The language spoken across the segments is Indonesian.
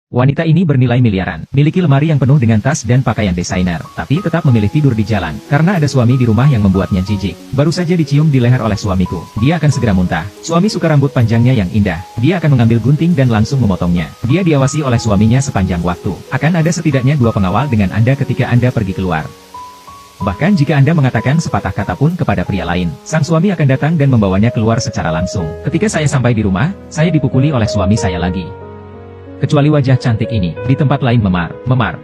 Wanita ini bernilai miliaran, miliki lemari yang penuh dengan tas dan pakaian desainer, tapi tetap memilih tidur di jalan, karena ada suami di rumah yang membuatnya jijik. Baru saja dicium di leher oleh suamiku, dia akan segera muntah. Suami suka rambut panjangnya yang indah, dia akan mengambil gunting dan langsung memotongnya. Dia diawasi oleh suaminya sepanjang waktu. Akan ada setidaknya 2 pengawal dengan Anda ketika Anda pergi keluar. Bahkan jika Anda mengatakan sepatah kata pun kepada pria lain, sang suami akan datang dan membawanya keluar secara langsung. Ketika saya sampai di rumah, saya dipukuli oleh suami saya lagi. Kecuali wajah cantik ini, di tempat lain memar.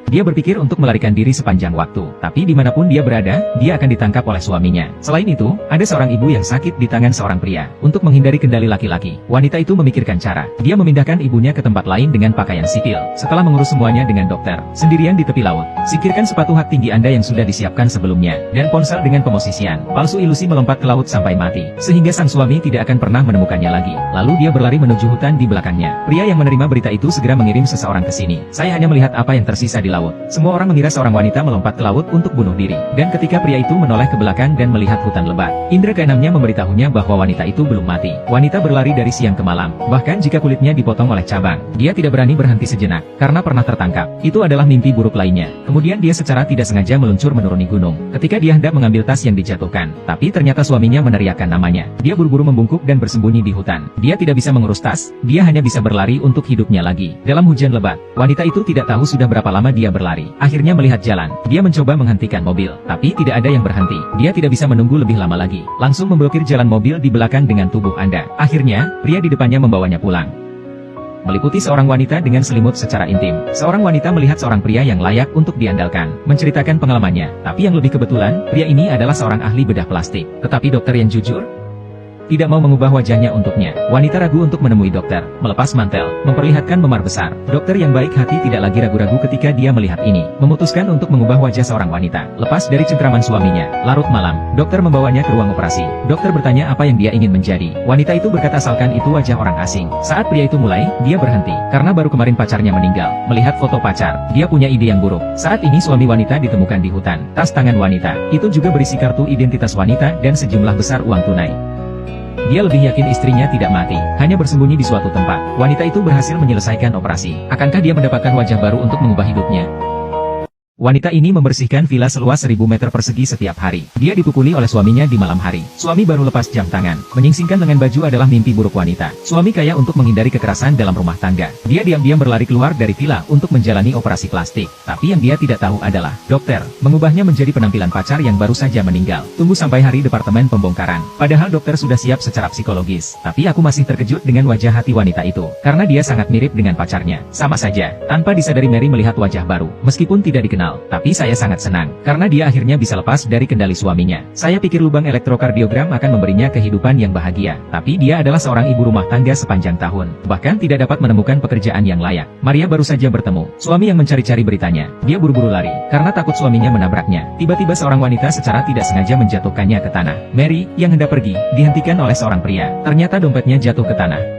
Dia berpikir untuk melarikan diri sepanjang waktu, tapi dimanapun dia berada, dia akan ditangkap oleh suaminya. Selain itu, ada seorang ibu yang sakit di tangan seorang pria. Untuk menghindari kendali laki-laki, wanita itu memikirkan cara. Dia memindahkan ibunya ke tempat lain dengan pakaian sipil. Setelah mengurus semuanya dengan dokter, sendirian di tepi laut. Singkirkan sepatu hak tinggi Anda yang sudah disiapkan sebelumnya, dan ponsel dengan pemosisian. Palsu ilusi melompat ke laut sampai mati, sehingga sang suami tidak akan pernah menemukannya lagi. Lalu dia berlari menuju hutan di belakangnya. Pria yang menerima berita itu segera mengirim seseorang ke sini. Saya hanya melihat apa yang tersisa di laut. Semua orang mengira seorang wanita melompat ke laut untuk bunuh diri. Dan ketika pria itu menoleh ke belakang dan melihat hutan lebat, indera keenamnya memberitahunya bahwa wanita itu belum mati. Wanita berlari dari siang ke malam. Bahkan jika kulitnya dipotong oleh cabang, dia tidak berani berhenti sejenak, karena pernah tertangkap. Itu adalah mimpi buruk lainnya. Kemudian dia secara tidak sengaja meluncur menuruni gunung. Ketika dia hendak mengambil tas yang dijatuhkan, tapi ternyata suaminya meneriakkan namanya. Dia buru-buru membungkuk dan bersembunyi di hutan. Dia tidak bisa mengurus tas, dia hanya bisa berlari untuk hidupnya lagi. Dalam hujan lebat, wanita itu tidak tahu sudah berapa lama dia berlari. Akhirnya melihat jalan, dia mencoba menghentikan mobil, tapi tidak ada yang berhenti. Dia tidak bisa menunggu lebih lama lagi, langsung memblokir jalan mobil di belakang dengan tubuh Anda. Akhirnya, pria di depannya membawanya pulang. Meliputi seorang wanita dengan selimut secara intim. Seorang wanita melihat seorang pria yang layak untuk diandalkan, menceritakan pengalamannya. Tapi yang lebih kebetulan, pria ini adalah seorang ahli bedah plastik. Tetapi dokter yang jujur tidak mau mengubah wajahnya untuknya. Wanita ragu untuk menemui dokter, melepas mantel, memperlihatkan memar besar. Dokter yang baik hati tidak lagi ragu-ragu ketika dia melihat ini, memutuskan untuk mengubah wajah seorang wanita. Lepas dari cengkraman suaminya, larut malam, dokter membawanya ke ruang operasi. Dokter bertanya apa yang dia ingin menjadi. Wanita itu berkata asalkan itu wajah orang asing. Saat pria itu mulai, dia berhenti, karena baru kemarin pacarnya meninggal. Melihat foto pacar, dia punya ide yang buruk. Saat ini suami wanita ditemukan di hutan. Tas tangan wanita, itu juga berisi kartu identitas wanita dan sejumlah besar uang tunai. Dia lebih yakin istrinya tidak mati, hanya bersembunyi di suatu tempat. Wanita itu berhasil menyelesaikan operasi. Akankah dia mendapatkan wajah baru untuk mengubah hidupnya? Wanita ini membersihkan villa seluas 1000 meter persegi setiap hari. Dia dipukuli oleh suaminya di malam hari. Suami baru lepas jam tangan. Menyingsingkan lengan baju adalah mimpi buruk wanita. Suami kaya untuk menghindari kekerasan dalam rumah tangga. Dia diam-diam berlari keluar dari villa untuk menjalani operasi plastik. Tapi yang dia tidak tahu adalah, dokter mengubahnya menjadi penampilan pacar yang baru saja meninggal. Tunggu sampai hari departemen pembongkaran. Padahal dokter sudah siap secara psikologis. Tapi aku masih terkejut dengan wajah hati wanita itu. Karena dia sangat mirip dengan pacarnya. Sama saja, tanpa disadari Mary melihat wajah baru. Meskipun tidak dikenal, tapi saya sangat senang, karena dia akhirnya bisa lepas dari kendali suaminya. Saya pikir lubang elektrokardiogram akan memberinya kehidupan yang bahagia, tapi dia adalah seorang ibu rumah tangga sepanjang tahun, bahkan tidak dapat menemukan pekerjaan yang layak. Maria baru saja bertemu suami yang mencari-cari beritanya. Dia buru-buru lari, karena takut suaminya menabraknya. Tiba-tiba seorang wanita secara tidak sengaja menjatuhkannya ke tanah. Mary, yang hendak pergi, dihentikan oleh seorang pria. Ternyata dompetnya jatuh ke tanah.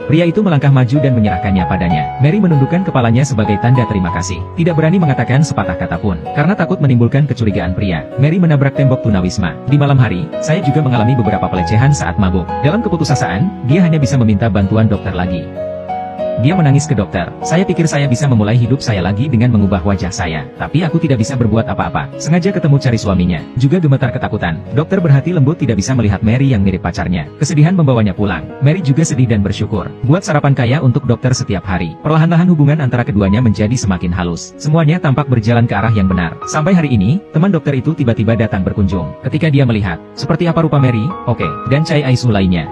Pria itu melangkah maju dan menyerahkannya padanya. Mary menundukkan kepalanya sebagai tanda terima kasih. Tidak berani mengatakan sepatah kata pun, karena takut menimbulkan kecurigaan pria. Mary menabrak tembok tunawisma. Di malam hari, saya juga mengalami beberapa pelecehan saat mabuk. Dalam keputusasaan, dia hanya bisa meminta bantuan dokter lagi. Dia menangis ke dokter. Saya pikir saya bisa memulai hidup saya lagi dengan mengubah wajah saya. Tapi aku tidak bisa berbuat apa-apa. Sengaja ketemu cari suaminya. Juga gemetar ketakutan. Dokter berhati lembut tidak bisa melihat Mary yang mirip pacarnya. Kesedihan membawanya pulang. Mary juga sedih dan bersyukur. Buat sarapan kaya untuk dokter setiap hari. Perlahan-lahan hubungan antara keduanya menjadi semakin halus. Semuanya tampak berjalan ke arah yang benar. Sampai hari ini, teman dokter itu tiba-tiba datang berkunjung. Ketika dia melihat, seperti apa rupa Mary, oke, dan Chai Aisu lainnya.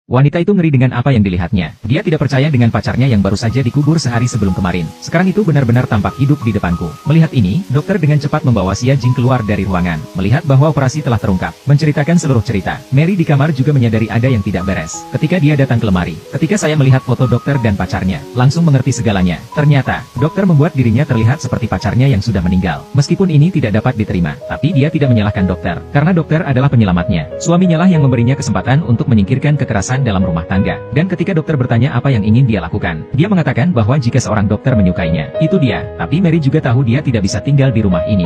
Wanita itu ngeri dengan apa yang dilihatnya. Dia tidak percaya dengan pacarnya yang baru saja dikubur sehari sebelum kemarin. Sekarang itu benar-benar tampak hidup di depanku. Melihat ini, dokter dengan cepat membawa Xia Jing keluar dari ruangan. Melihat bahwa operasi telah terungkap, menceritakan seluruh cerita. Mary di kamar juga menyadari ada yang tidak beres. Ketika dia datang ke lemari, ketika saya melihat foto dokter dan pacarnya, langsung mengerti segalanya. Ternyata, dokter membuat dirinya terlihat seperti pacarnya yang sudah meninggal. Meskipun ini tidak dapat diterima, tapi dia tidak menyalahkan dokter, karena dokter adalah penyelamatnya. Suaminya lah yang memberinya kesempatan untuk menyingkirkan kekerasan dalam rumah tangga. Dan ketika dokter bertanya apa yang ingin dia lakukan, dia mengatakan bahwa jika seorang dokter menyukainya, itu dia. Tapi Mary juga tahu dia tidak bisa tinggal di rumah ini.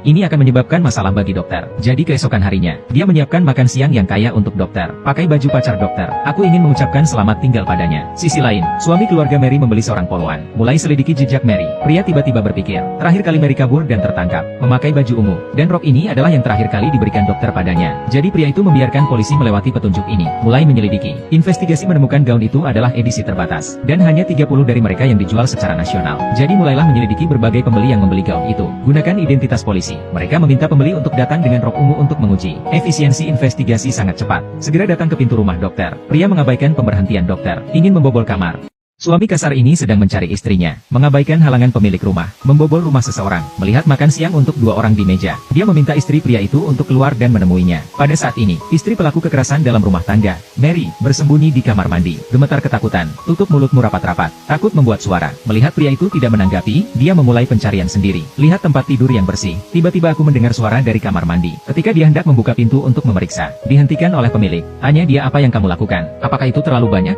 Ini akan menyebabkan masalah bagi dokter. Jadi keesokan harinya, dia menyiapkan makan siang yang kaya untuk dokter. Pakai baju pacar dokter. Aku ingin mengucapkan selamat tinggal padanya. Sisi lain, suami keluarga Mary membeli seorang poluan. Mulai selidiki jejak Mary. Pria tiba-tiba berpikir, terakhir kali Mary kabur dan tertangkap, memakai baju ungu. Dan rok ini adalah yang terakhir kali diberikan dokter padanya. Jadi pria itu membiarkan polisi melewati petunjuk ini. Mulai menyelidiki. Investigasi menemukan gaun itu adalah edisi terbatas. Dan hanya 30 dari mereka yang dijual secara nasional. Jadi mulailah menyelidiki berbagai pembeli yang membeli gaun itu. Gunakan identitas polisi. Mereka meminta pembeli untuk datang dengan rok ungu untuk menguji. Efisiensi investigasi sangat cepat. Segera datang ke pintu rumah dokter. Pria mengabaikan pemberhentian dokter. Ingin membobol kamar. Suami kasar ini sedang mencari istrinya, mengabaikan halangan pemilik rumah, membobol rumah seseorang, melihat makan siang untuk 2 orang di meja. Dia meminta istri pria itu untuk keluar dan menemuinya. Pada saat ini, istri pelaku kekerasan dalam rumah tangga, Mary, bersembunyi di kamar mandi, gemetar ketakutan, tutup mulutmu rapat-rapat, takut membuat suara. Melihat pria itu tidak menanggapi, dia memulai pencarian sendiri. Lihat tempat tidur yang bersih. Tiba-tiba aku mendengar suara dari kamar mandi. Ketika dia hendak membuka pintu untuk memeriksa, dihentikan oleh pemilik. Tanya dia apa yang kamu lakukan. Apakah itu terlalu banyak?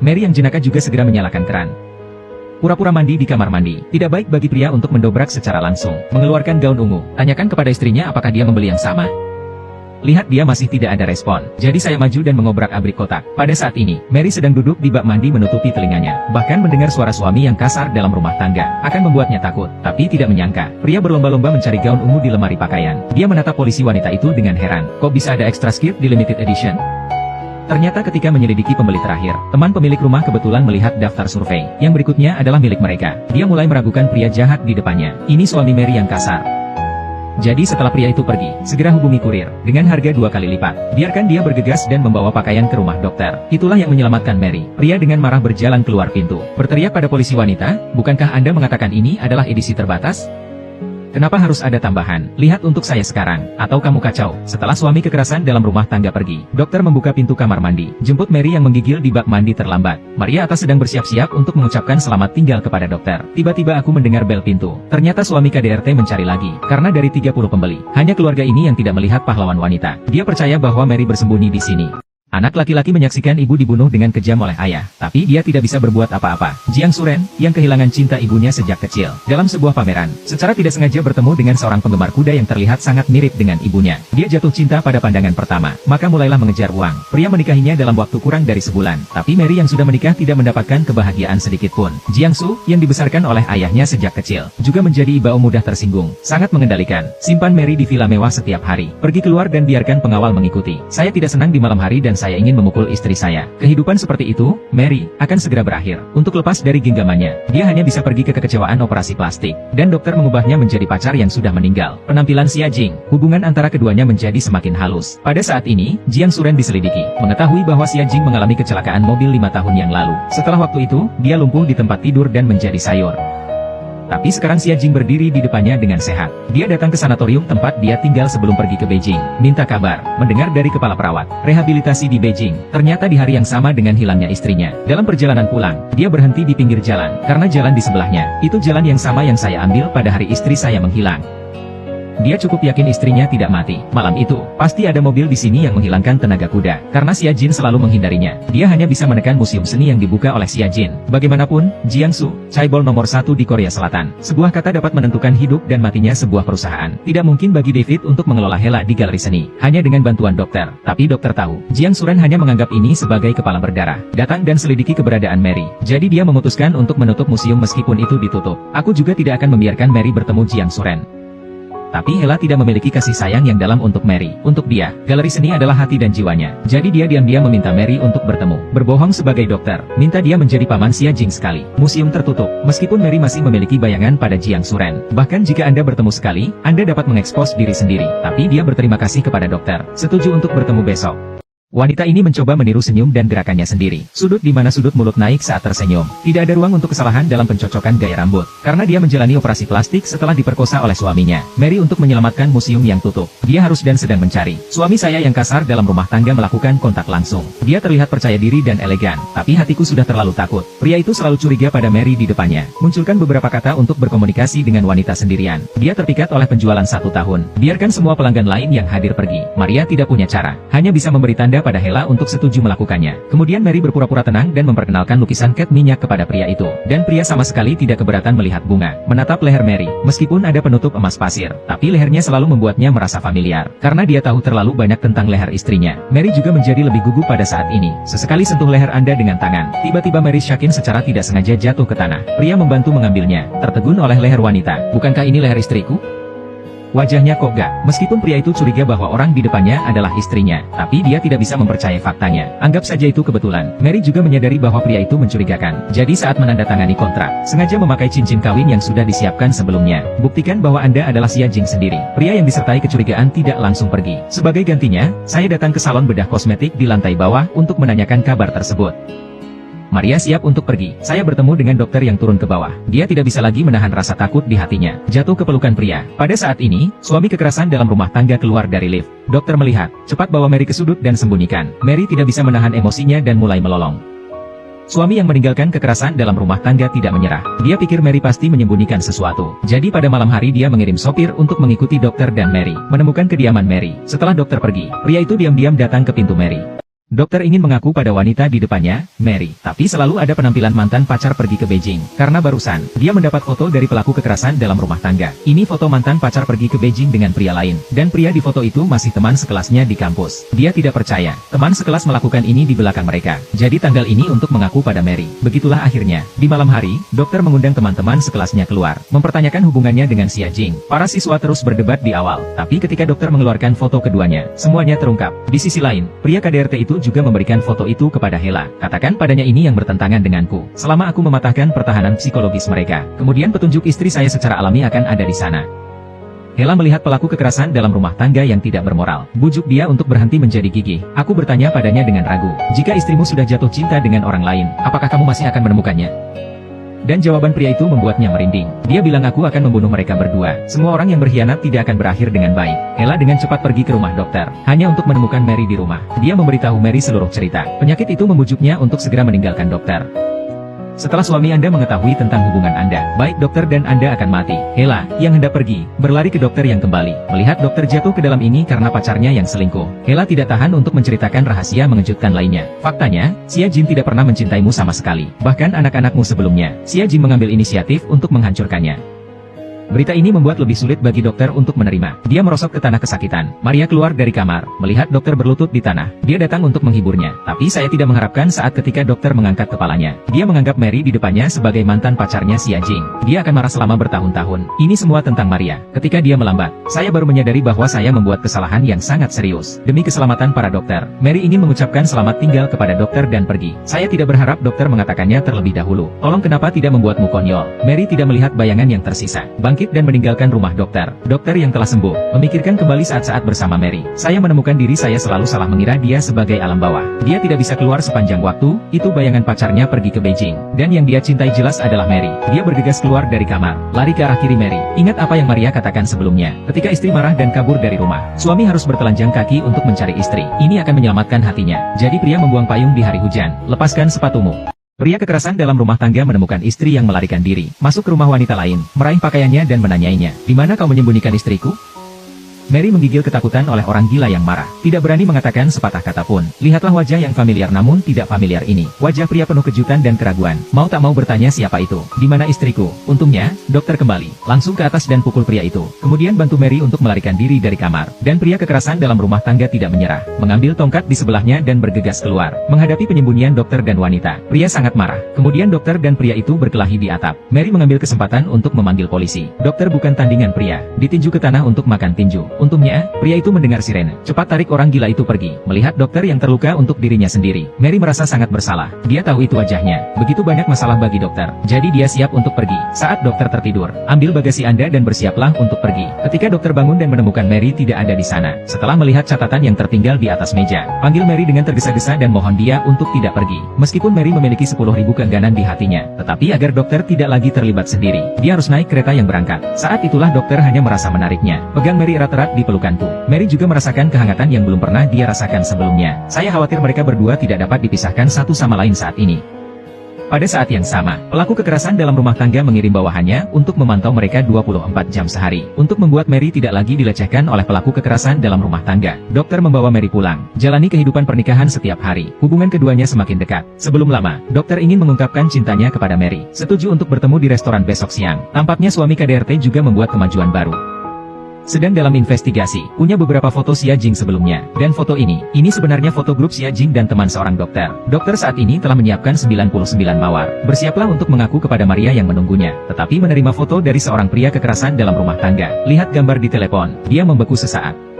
Mary yang jenaka juga segera menyalakan keran. Pura-pura mandi di kamar mandi. Tidak baik bagi pria untuk mendobrak secara langsung. Mengeluarkan gaun ungu. Tanyakan kepada istrinya apakah dia membeli yang sama. Lihat dia masih tidak ada respon. Jadi saya maju dan mengobrak-abrik kotak. Pada saat ini, Mary sedang duduk di bak mandi menutupi telinganya. Bahkan mendengar suara suami yang kasar dalam rumah tangga. Akan membuatnya takut. Tapi tidak menyangka. Pria berlomba-lomba mencari gaun ungu di lemari pakaian. Dia menatap polisi wanita itu dengan heran. Kok bisa ada extra skirt di limited edition? Ternyata ketika menyelidiki pembeli terakhir, teman pemilik rumah kebetulan melihat daftar survei. Yang berikutnya adalah milik mereka. Dia mulai meragukan pria jahat di depannya. Ini suami Mary yang kasar. Jadi setelah pria itu pergi, segera hubungi kurir, dengan harga 2 kali lipat. Biarkan dia bergegas dan membawa pakaian ke rumah dokter. Itulah yang menyelamatkan Mary. Pria dengan marah berjalan keluar pintu. Berteriak pada polisi wanita, bukankah Anda mengatakan ini adalah edisi terbatas? Kenapa harus ada tambahan? Lihat untuk saya sekarang, atau kamu kacau. Setelah suami kekerasan dalam rumah tangga pergi, dokter membuka pintu kamar mandi, jemput Mary yang menggigil di bak mandi terlambat. Maria atas sedang bersiap-siap untuk mengucapkan selamat tinggal kepada dokter. Tiba-tiba aku mendengar bel pintu. Ternyata suami KDRT mencari lagi, karena dari 30 pembeli, hanya keluarga ini yang tidak melihat pahlawan wanita. Dia percaya bahwa Mary bersembunyi di sini. Anak laki-laki menyaksikan ibu dibunuh dengan kejam oleh ayah, tapi dia tidak bisa berbuat apa-apa. Jiang Suren, yang kehilangan cinta ibunya sejak kecil, dalam sebuah pameran, secara tidak sengaja bertemu dengan seorang penggemar kuda yang terlihat sangat mirip dengan ibunya. Dia jatuh cinta pada pandangan pertama, maka mulailah mengejar uang. Pria menikahinya dalam waktu kurang dari sebulan, tapi Mary yang sudah menikah tidak mendapatkan kebahagiaan sedikit pun. Jiang Su, yang dibesarkan oleh ayahnya sejak kecil, juga menjadi ibu mudah tersinggung, sangat mengendalikan. Simpan Mary di villa mewah setiap hari, pergi keluar dan biarkan pengawal mengikuti. Saya tidak senang di malam hari dan saya ingin memukul istri saya. Kehidupan seperti itu, Mary, akan segera berakhir. Untuk lepas dari genggamannya, dia hanya bisa pergi ke kekecewaan operasi plastik, dan dokter mengubahnya menjadi pacar yang sudah meninggal. Penampilan Xia Jing, hubungan antara keduanya menjadi semakin halus. Pada saat ini, Jiang Suren diselidiki, mengetahui bahwa Xia Jing mengalami kecelakaan mobil 5 tahun yang lalu. Setelah waktu itu, dia lumpuh di tempat tidur dan menjadi sayur. Tapi sekarang Xia Jing berdiri di depannya dengan sehat. Dia datang ke sanatorium tempat dia tinggal sebelum pergi ke Beijing. Minta kabar, mendengar dari kepala perawat, rehabilitasi di Beijing. Ternyata di hari yang sama dengan hilangnya istrinya. Dalam perjalanan pulang, dia berhenti di pinggir jalan, karena jalan di sebelahnya, itu jalan yang sama yang saya ambil pada hari istri saya menghilang. Dia cukup yakin istrinya tidak mati. Malam itu, pasti ada mobil di sini yang menghilangkan tenaga kuda. Karena Xia Jin selalu menghindarinya, dia hanya bisa menekan museum seni yang dibuka oleh Xia Jin. Bagaimanapun, Jiangsu, chaebol nomor 1 di Korea Selatan. Sebuah kata dapat menentukan hidup dan matinya sebuah perusahaan. Tidak mungkin bagi David untuk mengelola Hela di galeri seni, hanya dengan bantuan dokter. Tapi dokter tahu, Jiang Suren hanya menganggap ini sebagai kepala berdarah. Datang dan selidiki keberadaan Mary. Jadi dia memutuskan untuk menutup museum meskipun itu ditutup. Aku juga tidak akan membiarkan Mary bertemu Jiang Suren. Tapi Hela tidak memiliki kasih sayang yang dalam untuk Mary. Untuk dia, galeri seni adalah hati dan jiwanya. Jadi dia diam-diam meminta Mary untuk bertemu. Berbohong sebagai dokter. Minta dia menjadi paman Xia Jing sekali. Museum tertutup. Meskipun Mary masih memiliki bayangan pada Jiang Suren. Bahkan jika Anda bertemu sekali, Anda dapat mengekspos diri sendiri. Tapi dia berterima kasih kepada dokter. Setuju untuk bertemu besok. Wanita ini mencoba meniru senyum dan gerakannya sendiri. Sudut di mana sudut mulut naik saat tersenyum. Tidak ada ruang untuk kesalahan dalam pencocokan gaya rambut. Karena dia menjalani operasi plastik setelah diperkosa oleh suaminya, Mary, untuk menyelamatkan museum yang tutup. Dia harus dan sedang mencari. Suami saya yang kasar dalam rumah tangga melakukan kontak langsung. Dia terlihat percaya diri dan elegan. Tapi hatiku sudah terlalu takut. Pria itu selalu curiga pada Mary di depannya. Munculkan beberapa kata untuk berkomunikasi dengan wanita sendirian. Dia terpikat oleh penjualan 1 tahun. Biarkan semua pelanggan lain yang hadir pergi. Maria tidak punya cara. Hanya bisa memberi tanda pada Hela untuk setuju melakukannya. Kemudian Mary berpura-pura tenang dan memperkenalkan lukisan cat minyak kepada pria itu. Dan pria sama sekali tidak keberatan melihat bunga menatap leher Mary. Meskipun ada penutup emas pasir, tapi lehernya selalu membuatnya merasa familiar. Karena dia tahu terlalu banyak tentang leher istrinya. Mary juga menjadi lebih gugup pada saat ini. Sesekali sentuh leher Anda dengan tangan. Tiba-tiba Mary Shakin secara tidak sengaja jatuh ke tanah. Pria membantu mengambilnya, tertegun oleh leher wanita. Bukankah ini leher istriku? Wajahnya kok gak. Meskipun pria itu curiga bahwa orang di depannya adalah istrinya, tapi dia tidak bisa mempercayai faktanya. Anggap saja itu kebetulan. Mary juga menyadari bahwa pria itu mencurigakan. Jadi saat menandatangani kontrak, sengaja memakai cincin kawin yang sudah disiapkan sebelumnya. Buktikan bahwa Anda adalah Xia Jing sendiri. Pria yang disertai kecurigaan tidak langsung pergi. Sebagai gantinya, saya datang ke salon bedah kosmetik di lantai bawah untuk menanyakan kabar tersebut. Maria siap untuk pergi. Saya bertemu dengan dokter yang turun ke bawah. Dia tidak bisa lagi menahan rasa takut di hatinya. Jatuh ke pelukan pria. Pada saat ini, suami kekerasan dalam rumah tangga keluar dari lift. Dokter melihat, cepat bawa Mary ke sudut dan sembunyikan. Mary tidak bisa menahan emosinya dan mulai melolong. Suami yang meninggalkan kekerasan dalam rumah tangga tidak menyerah. Dia pikir Mary pasti menyembunyikan sesuatu. Jadi pada malam hari dia mengirim sopir untuk mengikuti dokter dan Mary. Menemukan kediaman Mary. Setelah dokter pergi, pria itu diam-diam datang ke pintu Mary. Dokter ingin mengaku pada wanita di depannya, Mary. Tapi selalu ada penampilan mantan pacar pergi ke Beijing. Karena barusan, dia mendapat foto dari pelaku kekerasan dalam rumah tangga. Ini foto mantan pacar pergi ke Beijing dengan pria lain. Dan pria di foto itu masih teman sekelasnya di kampus. Dia tidak percaya, teman sekelas melakukan ini di belakang mereka. Jadi tanggal ini untuk mengaku pada Mary. Begitulah akhirnya. Di malam hari, dokter mengundang teman-teman sekelasnya keluar. Mempertanyakan hubungannya dengan Xia Jing. Para siswa terus berdebat di awal. Tapi ketika dokter mengeluarkan foto keduanya, semuanya terungkap. Di sisi lain, pria KDRT itu juga memberikan foto itu kepada Hela. Katakan padanya ini yang bertentangan denganku. Selama aku mematahkan pertahanan psikologis mereka, kemudian petunjuk istri saya secara alami akan ada di sana. Hela melihat pelaku kekerasan dalam rumah tangga yang tidak bermoral. Bujuk dia untuk berhenti menjadi gigih. Aku bertanya padanya dengan ragu. Jika istrimu sudah jatuh cinta dengan orang lain, apakah kamu masih akan menemukannya? Dan jawaban pria itu membuatnya merinding. Dia bilang aku akan membunuh mereka berdua. Semua orang yang berkhianat tidak akan berakhir dengan baik. Hela dengan cepat pergi ke rumah dokter, hanya untuk menemukan Mary di rumah. Dia memberitahu Mary seluruh cerita. Penyakit itu membujuknya untuk segera meninggalkan dokter. Setelah suami Anda mengetahui tentang hubungan Anda, baik dokter dan Anda akan mati. Hela, yang hendak pergi, berlari ke dokter yang kembali. Melihat dokter jatuh ke dalam ini karena pacarnya yang selingkuh, Hela tidak tahan untuk menceritakan rahasia mengejutkan lainnya. Faktanya, Xia Jin tidak pernah mencintaimu sama sekali. Bahkan anak-anakmu sebelumnya, Xia Jin mengambil inisiatif untuk menghancurkannya. Berita ini membuat lebih sulit bagi dokter untuk menerima. Dia merosot ke tanah kesakitan. Maria keluar dari kamar, melihat dokter berlutut di tanah. Dia datang untuk menghiburnya. Tapi saya tidak mengharapkan saat ketika dokter mengangkat kepalanya. Dia menganggap Mary di depannya sebagai mantan pacarnya Xia Jing. Dia akan marah selama bertahun-tahun. Ini semua tentang Maria. Ketika dia melambat, saya baru menyadari bahwa saya membuat kesalahan yang sangat serius. Demi keselamatan para dokter, Mary ingin mengucapkan selamat tinggal kepada dokter dan pergi. Saya tidak berharap dokter mengatakannya terlebih dahulu. Tolong kenapa tidak membuatmu konyol? Mary tidak melihat bayangan yang tersisa. Bangkit dan meninggalkan rumah dokter. Dokter yang telah sembuh, memikirkan kembali saat-saat bersama Mary. Saya menemukan diri saya selalu salah mengira dia sebagai alam bawah. Dia tidak bisa keluar sepanjang waktu, itu bayangan pacarnya pergi ke Beijing. Dan yang dia cintai jelas adalah Mary. Dia bergegas keluar dari kamar, lari ke arah kiri Mary. Ingat apa yang Maria katakan sebelumnya. Ketika istri marah dan kabur dari rumah, suami harus bertelanjang kaki untuk mencari istri. Ini akan menyelamatkan hatinya. Jadi pria membuang payung di hari hujan. Lepaskan sepatumu. Pria kekerasan dalam rumah tangga menemukan istri yang melarikan diri, masuk ke rumah wanita lain, meraih pakaiannya dan menanyainya, "Di mana kau menyembunyikan istriku?" Mary menggigil ketakutan oleh orang gila yang marah. Tidak berani mengatakan sepatah kata pun. Lihatlah wajah yang familiar namun tidak familiar ini. Wajah pria penuh kejutan dan keraguan. Mau tak mau bertanya siapa itu. Di mana istriku? Untungnya, dokter kembali. Langsung ke atas dan pukul pria itu. Kemudian bantu Mary untuk melarikan diri dari kamar. Dan pria kekerasan dalam rumah tangga tidak menyerah. Mengambil tongkat di sebelahnya dan bergegas keluar. Menghadapi penyembunyian dokter dan wanita, pria sangat marah. Kemudian dokter dan pria itu berkelahi di atap. Mary mengambil kesempatan untuk memanggil polisi. Dokter bukan tandingan pria. Ditinju ke tanah untuk makan tinju. Untungnya, pria itu mendengar sirene. Cepat tarik orang gila itu pergi. Melihat dokter yang terluka untuk dirinya sendiri, Mary merasa sangat bersalah. Dia tahu itu wajahnya. Begitu banyak masalah bagi dokter. Jadi dia siap untuk pergi. Saat dokter tertidur, ambil bagasi Anda dan bersiaplah untuk pergi. Ketika dokter bangun dan menemukan Mary tidak ada di sana, setelah melihat catatan yang tertinggal di atas meja, panggil Mary dengan tergesa-gesa dan mohon dia untuk tidak pergi. Meskipun Mary memiliki 10.000 keengganan di hatinya, tetapi agar dokter tidak lagi terlibat sendiri, dia harus naik kereta yang berangkat. Saat itulah dokter hanya merasa menariknya. Pegang Mary erat-erat di pelukanku. Mary juga merasakan kehangatan yang belum pernah dia rasakan sebelumnya. Saya khawatir mereka berdua tidak dapat dipisahkan satu sama lain saat ini. Pada saat yang sama, pelaku kekerasan dalam rumah tangga mengirim bawahannya untuk memantau mereka 24 jam sehari. Untuk membuat Mary tidak lagi dilecehkan oleh pelaku kekerasan dalam rumah tangga, dokter membawa Mary pulang, jalani kehidupan pernikahan setiap hari. Hubungan keduanya semakin dekat. Sebelum lama, dokter ingin mengungkapkan cintanya kepada Mary. Setuju untuk bertemu di restoran besok siang. Tampaknya suami KDRT juga membuat kemajuan baru. Sedang dalam investigasi, punya beberapa foto Xia Jing sebelumnya. Dan foto ini sebenarnya foto grup Xia Jing dan teman seorang dokter. Dokter saat ini telah menyiapkan 99 mawar. Bersiaplah untuk mengaku kepada Maria yang menunggunya. Tetapi menerima foto dari seorang pria kekerasan dalam rumah tangga. Lihat gambar di telepon. Dia membeku sesaat.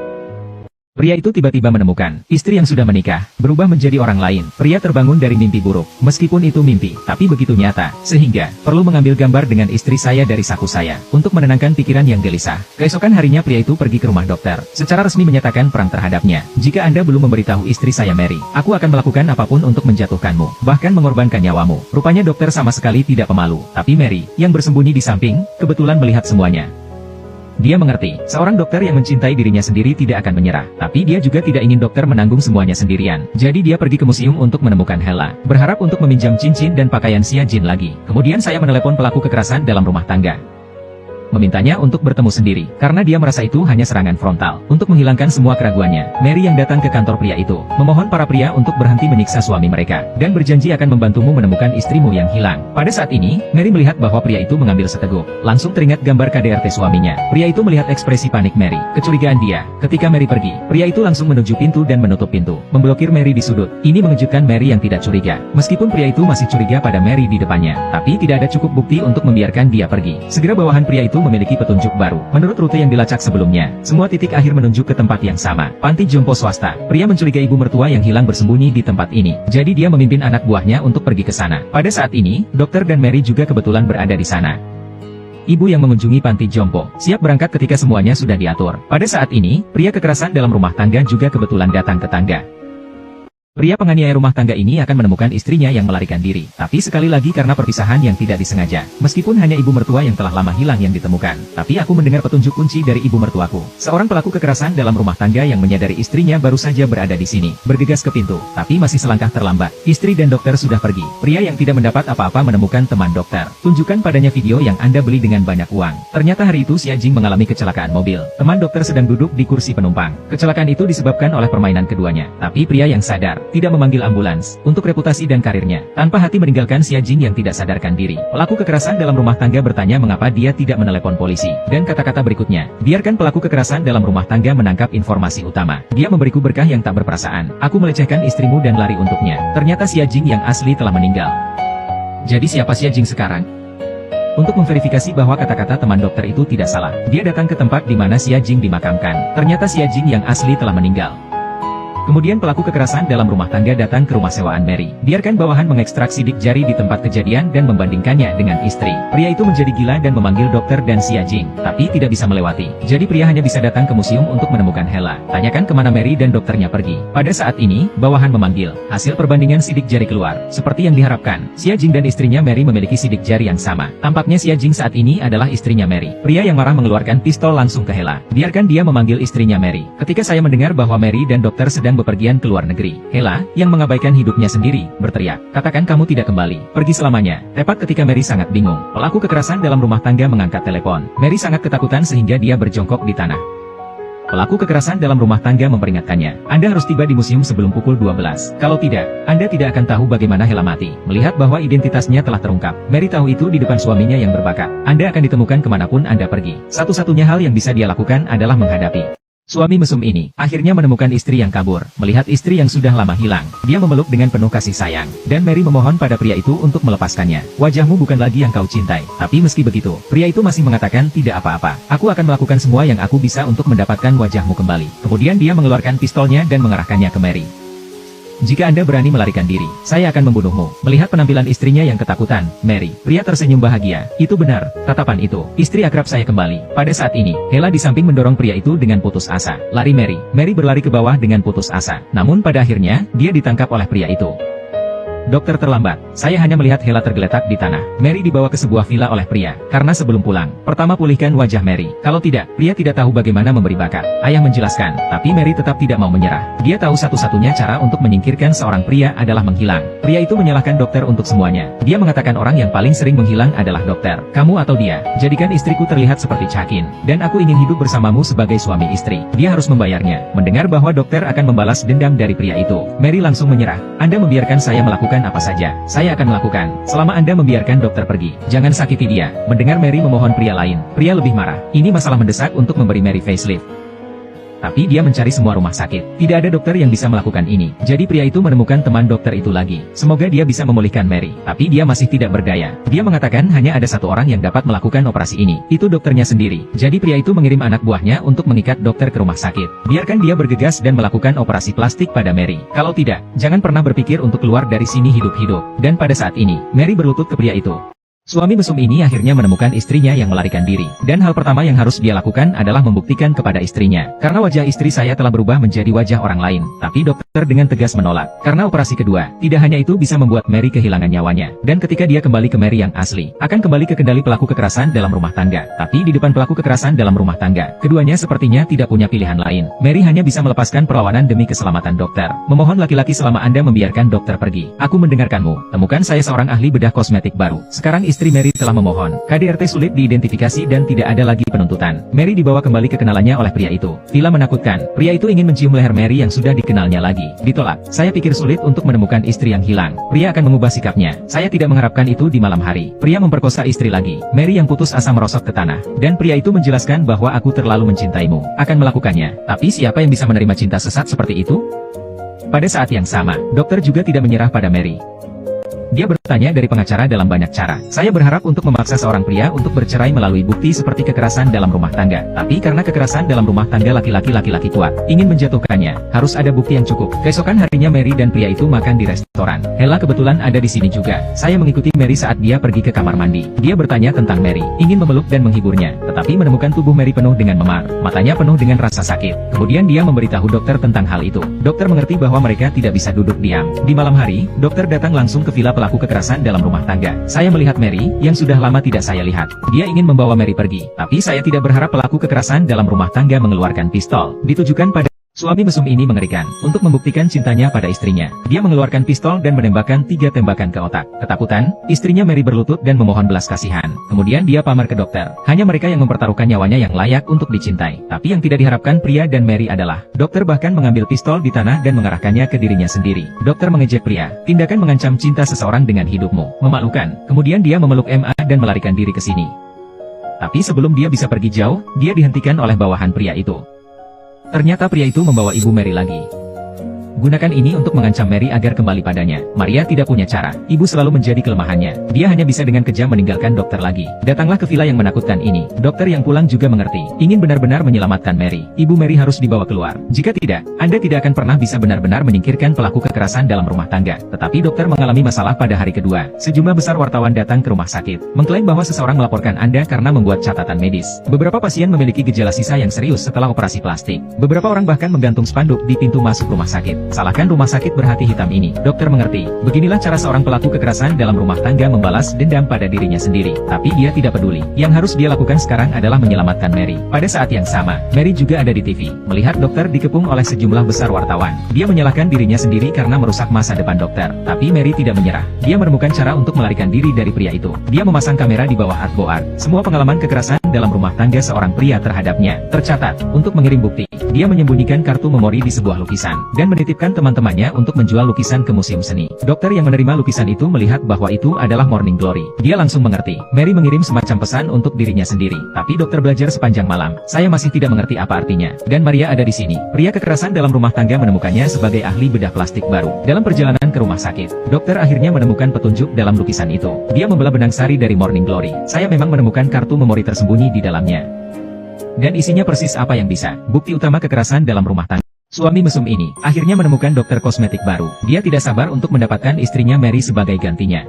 Pria itu tiba-tiba menemukan istri yang sudah menikah, berubah menjadi orang lain. Pria terbangun dari mimpi buruk. Meskipun itu mimpi, tapi begitu nyata, sehingga perlu mengambil gambar dengan istri saya dari saku saya, untuk menenangkan pikiran yang gelisah. Keesokan harinya pria itu pergi ke rumah dokter, secara resmi menyatakan perang terhadapnya. Jika Anda belum memberitahu istri saya Mary, aku akan melakukan apapun untuk menjatuhkanmu, bahkan mengorbankan nyawamu. Rupanya dokter sama sekali tidak pemalu, tapi Mary, yang bersembunyi di samping, kebetulan melihat semuanya. Dia mengerti, seorang dokter yang mencintai dirinya sendiri tidak akan menyerah, tapi dia juga tidak ingin dokter menanggung semuanya sendirian. Jadi dia pergi ke museum untuk menemukan Hela, berharap untuk meminjam cincin dan pakaian Xia Jin lagi. Kemudian saya menelepon pelaku kekerasan dalam rumah tangga, memintanya untuk bertemu sendiri, karena dia merasa itu hanya serangan frontal. Untuk menghilangkan semua keraguannya, Mary yang datang ke kantor pria itu, memohon para pria untuk berhenti menyiksa suami mereka, dan berjanji akan membantumu menemukan istrimu yang hilang. Pada saat ini, Mary melihat bahwa pria itu mengambil seteguk. Langsung teringat gambar KDRT suaminya. Pria itu melihat ekspresi panik Mary, kecurigaan dia. Ketika Mary pergi, pria itu langsung menuju pintu dan menutup pintu, memblokir Mary di sudut. Ini mengejutkan Mary yang tidak curiga. Meskipun pria itu masih curiga pada Mary di depannya, tapi tidak ada cukup bukti untuk membiarkan dia pergi. Segera bawahan pria itu memiliki petunjuk baru. Menurut rute yang dilacak sebelumnya, semua titik akhir menunjuk ke tempat yang sama. Panti jompo swasta. Pria mencurigai ibu mertua yang hilang bersembunyi di tempat ini. Jadi dia memimpin anak buahnya untuk pergi ke sana. Pada saat ini, dokter dan Mary juga kebetulan berada di sana. Ibu yang mengunjungi panti jompo, siap berangkat ketika semuanya sudah diatur. Pada saat ini, pria kekerasan dalam rumah tangga juga kebetulan datang ke tangga. Pria penganiaya rumah tangga ini akan menemukan istrinya yang melarikan diri. Tapi sekali lagi karena perpisahan yang tidak disengaja. Meskipun hanya ibu mertua yang telah lama hilang yang ditemukan, tapi aku mendengar petunjuk kunci dari ibu mertuaku. Seorang pelaku kekerasan dalam rumah tangga yang menyadari istrinya baru saja berada di sini. Bergegas ke pintu, tapi masih selangkah terlambat. Istri dan dokter sudah pergi. Pria yang tidak mendapat apa-apa menemukan teman dokter. Tunjukkan padanya video yang Anda beli dengan banyak uang. Ternyata hari itu Xia Jing mengalami kecelakaan mobil. Teman dokter sedang duduk di kursi penumpang. Kecelakaan itu disebabkan oleh permainan keduanya. Tapi pria yang sadar tidak memanggil ambulans, untuk reputasi dan karirnya, tanpa hati meninggalkan Xia Jing yang tidak sadarkan diri. Pelaku kekerasan dalam rumah tangga bertanya mengapa dia tidak menelepon polisi, dan kata-kata berikutnya, biarkan pelaku kekerasan dalam rumah tangga menangkap informasi utama. Dia memberiku berkah yang tak berperasaan, aku melecehkan istrimu dan lari untuknya. Ternyata Xia Jing yang asli telah meninggal. Jadi siapa Xia Jing sekarang? Untuk memverifikasi bahwa kata-kata teman dokter itu tidak salah, dia datang ke tempat di mana Xia Jing dimakamkan. Ternyata Xia Jing yang asli telah meninggal. Kemudian pelaku kekerasan dalam rumah tangga datang ke rumah sewaan Mary. Biarkan bawahan mengekstrak sidik jari di tempat kejadian dan membandingkannya dengan istri. Pria itu menjadi gila dan memanggil dokter dan Xia Jing, tapi tidak bisa melewati. Jadi pria hanya bisa datang ke museum untuk menemukan Hela. Tanyakan kemana Mary dan dokternya pergi. Pada saat ini, bawahan memanggil. Hasil perbandingan sidik jari keluar. Seperti yang diharapkan, Xia Jing dan istrinya Mary memiliki sidik jari yang sama. Tampaknya Xia Jing saat ini adalah istrinya Mary. Pria yang marah mengeluarkan pistol langsung ke Hela. Biarkan dia memanggil istrinya Mary. Ketika saya mendengar bahwa Mary dan dokter sedang bepergian ke luar negeri, Hela, yang mengabaikan hidupnya sendiri, berteriak, katakan kamu tidak kembali, pergi selamanya. Tepat ketika Mary sangat bingung, pelaku kekerasan dalam rumah tangga mengangkat telepon. Mary sangat ketakutan sehingga dia berjongkok di tanah. Pelaku kekerasan dalam rumah tangga memperingatkannya, Anda harus tiba di museum sebelum pukul 12. Kalau tidak, Anda tidak akan tahu bagaimana Hela mati. Melihat bahwa identitasnya telah terungkap, Mary tahu itu di depan suaminya yang berbakat. Anda akan ditemukan kemanapun Anda pergi. Satu-satunya hal yang bisa dia lakukan adalah menghadapi. Suami mesum ini akhirnya menemukan istri yang kabur. Melihat istri yang sudah lama hilang, dia memeluk dengan penuh kasih sayang, dan Mary memohon pada pria itu untuk melepaskannya. Wajahmu bukan lagi yang kau cintai. Tapi meski begitu, pria itu masih mengatakan tidak apa-apa. Aku akan melakukan semua yang aku bisa untuk mendapatkan wajahmu kembali. Kemudian dia mengeluarkan pistolnya dan mengarahkannya ke Mary. Jika Anda berani melarikan diri, saya akan membunuhmu. Melihat penampilan istrinya yang ketakutan, Mary, pria tersenyum bahagia. Itu benar, tatapan itu, istri akrab saya kembali. Pada saat ini, Hela di samping mendorong pria itu dengan putus asa. Lari Mary. Mary berlari ke bawah dengan putus asa. Namun pada akhirnya, dia ditangkap oleh pria itu. Dokter terlambat. Saya hanya melihat Hela tergeletak di tanah. Mary dibawa ke sebuah villa oleh pria. Karena sebelum pulang, pertama pulihkan wajah Mary. Kalau tidak, pria tidak tahu bagaimana memberi bakat. Ayah menjelaskan, tapi Mary tetap tidak mau menyerah. Dia tahu satu-satunya cara untuk menyingkirkan seorang pria adalah menghilang. Pria itu menyalahkan dokter untuk semuanya. Dia mengatakan orang yang paling sering menghilang adalah dokter. Kamu atau dia. Jadikan istriku terlihat seperti Cakin. Dan aku ingin hidup bersamamu sebagai suami istri. Dia harus membayarnya. Mendengar bahwa dokter akan membalas dendam dari pria itu, Mary langsung menyerah. Anda membiarkan saya melakukan apa saja. Saya akan melakukan. Selama Anda membiarkan dokter pergi. Jangan sakiti dia. Mendengar Mary memohon pria lain, pria lebih marah. Ini masalah mendesak untuk memberi Mary facelift. Tapi dia mencari semua rumah sakit. Tidak ada dokter yang bisa melakukan ini. Jadi pria itu menemukan teman dokter itu lagi. Semoga dia bisa memulihkan Mary. Tapi dia masih tidak berdaya. Dia mengatakan hanya ada satu orang yang dapat melakukan operasi ini. Itu dokternya sendiri. Jadi pria itu mengirim anak buahnya untuk mengikat dokter ke rumah sakit. Biarkan dia bergegas dan melakukan operasi plastik pada Mary. Kalau tidak, jangan pernah berpikir untuk keluar dari sini hidup-hidup. Dan pada saat ini, Mary berlutut ke pria itu. Suami mesum ini akhirnya menemukan istrinya yang melarikan diri. Dan hal pertama yang harus dia lakukan adalah membuktikan kepada istrinya. Karena wajah istri saya telah berubah menjadi wajah orang lain. Tapi dokter dengan tegas menolak. Karena operasi kedua, tidak hanya itu bisa membuat Mary kehilangan nyawanya. Dan ketika dia kembali ke Mary yang asli, akan kembali ke kendali pelaku kekerasan dalam rumah tangga. Tapi di depan pelaku kekerasan dalam rumah tangga, keduanya sepertinya tidak punya pilihan lain. Mary hanya bisa melepaskan perlawanan demi keselamatan dokter. Memohon laki-laki selama Anda membiarkan dokter pergi. Aku mendengarkanmu. Temukan saya seorang ahli bedah kosmetik baru. Sekarang istri Mary telah memohon. KDRT sulit diidentifikasi dan tidak ada lagi penuntutan. Mary dibawa kembali ke kenalannya oleh pria itu. Villa menakutkan. Pria itu ingin mencium leher Mary yang sudah dikenalnya lagi. Ditolak. Saya pikir sulit untuk menemukan istri yang hilang. Pria akan mengubah sikapnya. Saya tidak mengharapkan itu di malam hari. Pria memperkosa istri lagi. Mary yang putus asa merosot ke tanah. Dan pria itu menjelaskan bahwa aku terlalu mencintaimu. Akan melakukannya. Tapi siapa yang bisa menerima cinta sesat seperti itu? Pada saat yang sama, dokter juga tidak menyerah pada Mary. Dia bertanya dari pengacara dalam banyak cara. Saya berharap untuk memaksa seorang pria untuk bercerai melalui bukti seperti kekerasan dalam rumah tangga. Tapi karena kekerasan dalam rumah tangga laki-laki kuat ingin menjatuhkannya, harus ada bukti yang cukup. Keesokan harinya Mary dan pria itu makan di restoran. Hela kebetulan ada di sini juga. Saya mengikuti Mary saat dia pergi ke kamar mandi. Dia bertanya tentang Mary, ingin memeluk dan menghiburnya, tetapi menemukan tubuh Mary penuh dengan memar. Matanya penuh dengan rasa sakit. Kemudian dia memberitahu dokter tentang hal itu. Dokter mengerti bahwa mereka tidak bisa duduk diam. Di malam hari, dokter datang langsung ke villa pelaku kekerasan dalam rumah tangga. Saya melihat Mary, yang sudah lama tidak saya lihat. Dia ingin membawa Mary pergi, tapi saya tidak berharap pelaku kekerasan dalam rumah tangga mengeluarkan pistol. Ditujukan pada suami mesum ini mengerikan. Untuk membuktikan cintanya pada istrinya, dia mengeluarkan pistol dan menembakkan 3 tembakan ke otak. Ketakutan, istrinya Mary berlutut dan memohon belas kasihan. Kemudian dia pamer ke dokter. Hanya mereka yang mempertaruhkan nyawanya yang layak untuk dicintai. Tapi yang tidak diharapkan pria dan Mary adalah, dokter bahkan mengambil pistol di tanah dan mengarahkannya ke dirinya sendiri. Dokter mengejek pria, tindakan mengancam cinta seseorang dengan hidupmu. Memalukan. Kemudian dia memeluk MA dan melarikan diri ke sini. Tapi sebelum dia bisa pergi jauh, dia dihentikan oleh bawahan pria itu. Ternyata pria itu membawa ibu Mary lagi. Gunakan ini untuk mengancam Mary agar kembali padanya. Maria tidak punya cara. Ibu selalu menjadi kelemahannya. Dia hanya bisa dengan kejam meninggalkan dokter lagi. Datanglah ke villa yang menakutkan ini. Dokter yang pulang juga mengerti. Ingin benar-benar menyelamatkan Mary. Ibu Mary harus dibawa keluar. Jika tidak, Anda tidak akan pernah bisa benar-benar menyingkirkan pelaku kekerasan dalam rumah tangga. Tetapi dokter mengalami masalah pada hari kedua. Sejumlah besar wartawan datang ke rumah sakit, mengklaim bahwa seseorang melaporkan Anda karena membuat catatan medis. Beberapa pasien memiliki gejala sisa yang serius setelah operasi plastik. Beberapa orang bahkan menggantung spanduk di pintu masuk rumah sakit. Salahkan rumah sakit berhati hitam ini. Dokter mengerti. Beginilah cara seorang pelaku kekerasan dalam rumah tangga membalas dendam pada dirinya sendiri. Tapi dia tidak peduli. Yang harus dia lakukan sekarang adalah menyelamatkan Mary. Pada saat yang sama, Mary juga ada di TV. Melihat dokter dikepung oleh sejumlah besar wartawan. Dia menyalahkan dirinya sendiri karena merusak masa depan dokter. Tapi Mary tidak menyerah. Dia menemukan cara untuk melarikan diri dari pria itu. Dia memasang kamera di bawah artboard. Semua pengalaman kekerasan dalam rumah tangga seorang pria terhadapnya tercatat. Untuk mengirim bukti, dia menyembunyikan kartu memori di sebuah lukisan dan menitipkan teman-temannya untuk menjual lukisan ke museum seni. Dokter yang menerima lukisan itu melihat bahwa itu adalah Morning Glory. Dia langsung mengerti. Mary mengirim semacam pesan untuk dirinya sendiri. Tapi dokter belajar sepanjang malam. Saya masih tidak mengerti apa artinya. Dan Maria ada di sini. Pria kekerasan dalam rumah tangga menemukannya sebagai ahli bedah plastik baru. Dalam perjalanan ke rumah sakit, dokter akhirnya menemukan petunjuk dalam lukisan itu. Dia membelah benang sari dari Morning Glory. Saya memang menemukan kartu memori tersembunyi di dalamnya. Dan isinya persis apa yang bisa. Bukti utama kekerasan dalam rumah tangga. Suami mesum ini akhirnya menemukan dokter kosmetik baru. Dia tidak sabar untuk mendapatkan istrinya Mary sebagai gantinya.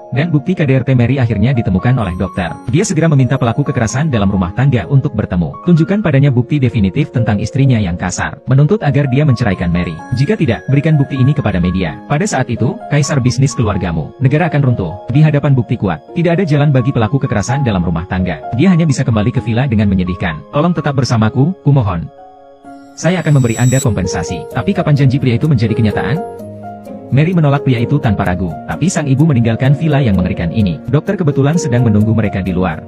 Dan bukti KDRT Mary akhirnya ditemukan oleh dokter. Dia segera meminta pelaku kekerasan dalam rumah tangga untuk bertemu. Tunjukkan padanya bukti definitif tentang istrinya yang kasar. Menuntut agar dia menceraikan Mary. Jika tidak, berikan bukti ini kepada media. Pada saat itu, kaisar bisnis keluargamu. Negara akan runtuh. Di hadapan bukti kuat, tidak ada jalan bagi pelaku kekerasan dalam rumah tangga. Dia hanya bisa kembali ke villa dengan menyedihkan. Tolong tetap bersamaku, kumohon. Saya akan memberi Anda kompensasi. Tapi kapan janji pria itu menjadi kenyataan? Mary menolak pria itu tanpa ragu, tapi sang ibu meninggalkan villa yang mengerikan ini. Dokter kebetulan sedang menunggu mereka di luar.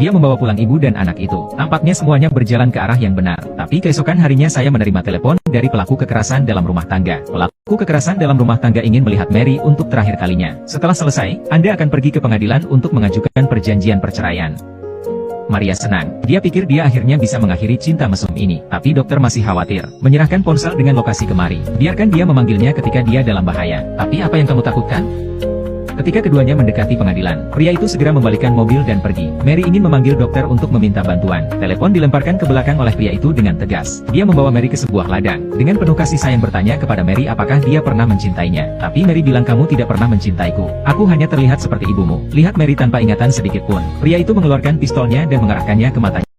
Dia membawa pulang ibu dan anak itu. Tampaknya semuanya berjalan ke arah yang benar. Tapi keesokan harinya saya menerima telepon dari pelaku kekerasan dalam rumah tangga. Pelaku kekerasan dalam rumah tangga ingin melihat Mary untuk terakhir kalinya. Setelah selesai, Anda akan pergi ke pengadilan untuk mengajukan perjanjian perceraian. Maria senang. Dia pikir dia akhirnya bisa mengakhiri cinta mesum ini. Tapi dokter masih khawatir. Menyerahkan ponsel dengan lokasi kemari. Biarkan dia memanggilnya ketika dia dalam bahaya. Tapi apa yang kamu takutkan? Ketika keduanya mendekati pengadilan, pria itu segera membalikkan mobil dan pergi. Mary ingin memanggil dokter untuk meminta bantuan. Telepon dilemparkan ke belakang oleh pria itu dengan tegas. Dia membawa Mary ke sebuah ladang. Dengan penuh kasih sayang bertanya kepada Mary apakah dia pernah mencintainya. Tapi Mary bilang kamu tidak pernah mencintaiku. Aku hanya terlihat seperti ibumu. Lihat Mary tanpa ingatan sedikit pun. Pria itu mengeluarkan pistolnya dan mengarahkannya ke matanya.